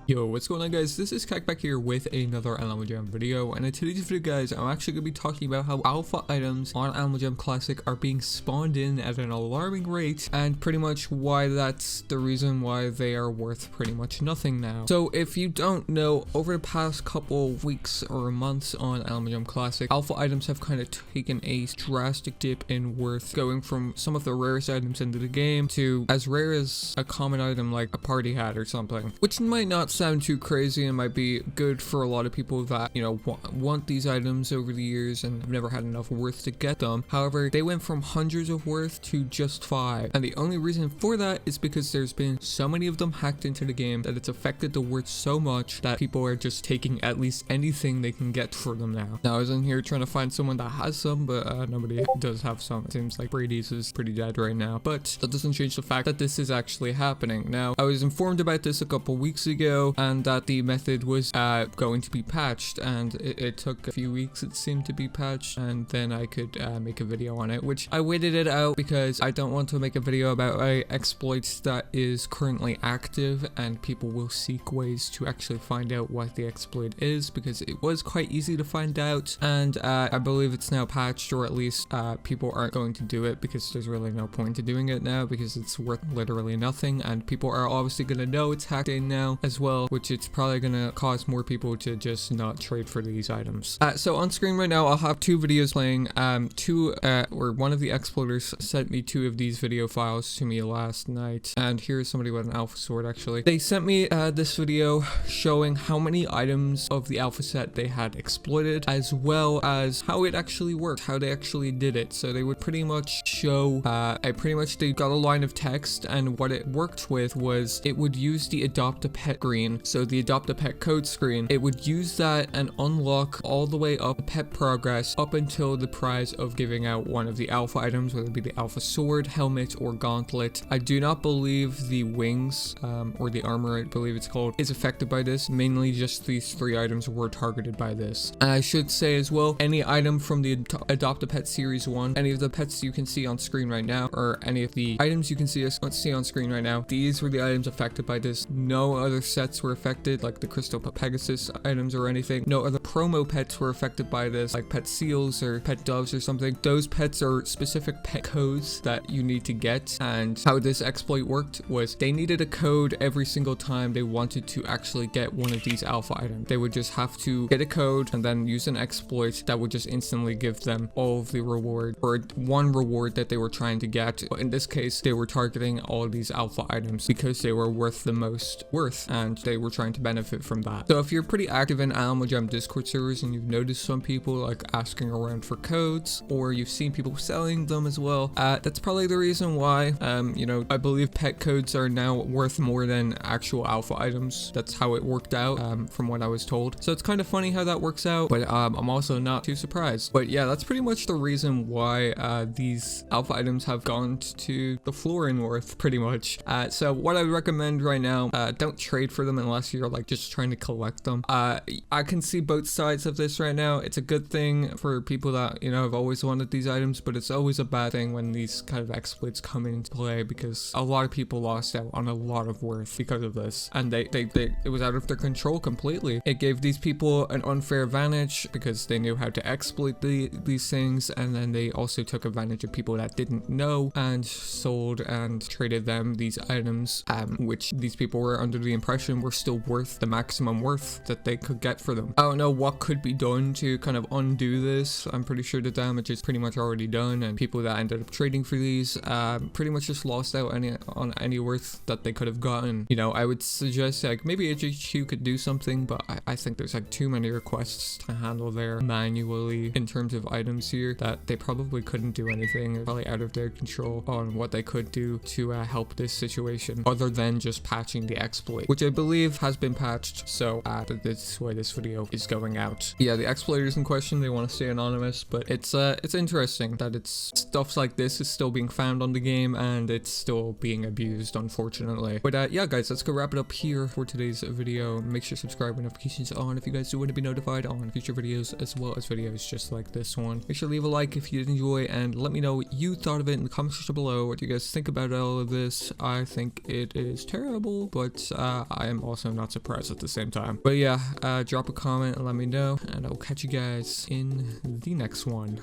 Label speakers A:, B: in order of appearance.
A: Yo, what's going on guys? This is Kak back here with another Animal Jam video, and in today's video guys, I'm actually going to be talking about how alpha items on Animal Jam Classic are being spawned in at an alarming rate, and pretty much why that's the reason why they are worth pretty much nothing now. So if you don't know, over the past couple weeks or months on Animal Jam Classic, alpha items have kind of taken a drastic dip in worth, going from some of the rarest items into the game to as rare as a common item like a party hat or something, which might not sound too crazy and might be good for a lot of people that, you know, want these items over the years and have never had enough worth to get them. However, they went from hundreds of worth to just 5, and the only reason for that is because there's been so many of them hacked into the game that it's affected the worth so much that people are just taking at least anything they can get for them now. Now I was in here trying to find someone that has some, but nobody does have some. It seems like Brady's is pretty dead right now, but that doesn't change the fact that this is actually happening. Now I was informed about this a couple weeks ago, and that the method was going to be patched, and it took a few weeks, it seemed, to be patched, and then I could make a video on it, which I waited it out because I don't want to make a video about a exploit that is currently active and people will seek ways to actually find out what the exploit is, because it was quite easy to find out, and I believe it's now patched, or at least people aren't going to do it because there's really no point to doing it now because it's worth literally nothing, and people are obviously going to know it's hacked in now as well, which it's probably gonna cause more people to just not trade for these items. So on screen right now I'll have 2 videos playing. One of the exploiters sent me 2 of these video files to me last night, and here's somebody with an alpha sword. Actually, they sent me this video showing how many items of the alpha set they had exploited, as well as how it actually worked, how they actually did it. So they would pretty much show they got a line of text, and what it worked with was it would use the adopt a pet screen. So the adopt a pet code screen, it would use that and unlock all the way up pet progress up until the prize of giving out one of the alpha items, whether it be the alpha sword, helmet, or gauntlet. I do not believe the wings or the armor, I believe it's called, is affected by this. Mainly just these 3 items were targeted by this. And I should say as well, any item from the adopt a pet series 1, any of the pets you can see on screen right now, or any of the items you can see on screen right now, these were the items affected by this. No other sets were affected, like the Crystal Pegasus items or anything. No other promo pets were affected by this, like pet seals or pet doves or something. Those pets are specific pet codes that you need to get, and how this exploit worked was they needed a code every single time they wanted to actually get one of these alpha items. They would just have to get a code and then use an exploit that would just instantly give them all of the reward, or one reward that they were trying to get. But in this case, they were targeting all of these alpha items because they were worth the most worth, and they were trying to benefit from that. So if you're pretty active in Animal Jam Discord servers and you've noticed some people like asking around for codes, or you've seen people selling them as well, that's probably the reason why. You know, I believe pet codes are now worth more than actual alpha items. That's how it worked out, from what I was told. So it's kind of funny how that works out, but I'm also not too surprised. But yeah, that's pretty much the reason why these alpha items have gone to the floor in worth, pretty much. So what I would recommend right now, don't trade for them unless you're like just trying to collect them. I can see both sides of this right now. It's a good thing for people that, you know, have always wanted these items, but it's always a bad thing when these kind of exploits come into play, because a lot of people lost out on a lot of worth because of this, and it was out of their control completely. It gave these people an unfair advantage because they knew how to exploit these things, and then they also took advantage of people that didn't know and sold and traded them these items, which these people were under the impression were still worth the maximum worth that they could get for them. I don't know what could be done to kind of undo this. I'm pretty sure the damage is pretty much already done, and people that ended up trading for these pretty much just lost out on any worth that they could have gotten. You know, I would suggest like maybe HHQ could do something, but I think there's like too many requests to handle there manually in terms of items here that they probably couldn't do anything. They're probably out of their control on what they could do to help this situation, other than just patching the exploit, which I believe has been patched. So this is why this video is going out. Yeah, the exploiters in question, they want to stay anonymous, but it's interesting that it's stuff like this is still being found on the game, and it's still being abused, unfortunately. But yeah guys, let's go wrap it up here for today's video. Make sure to subscribe with notifications on if you guys do want to be notified on future videos, as well as videos just like this one. Make sure to leave a like if you did enjoy, and let me know what you thought of it in the comments section below. What do you guys think about all of this? I think it is terrible, but I am I'm also not surprised at the same time. But yeah, drop a comment and let me know, and I'll catch you guys in the next one.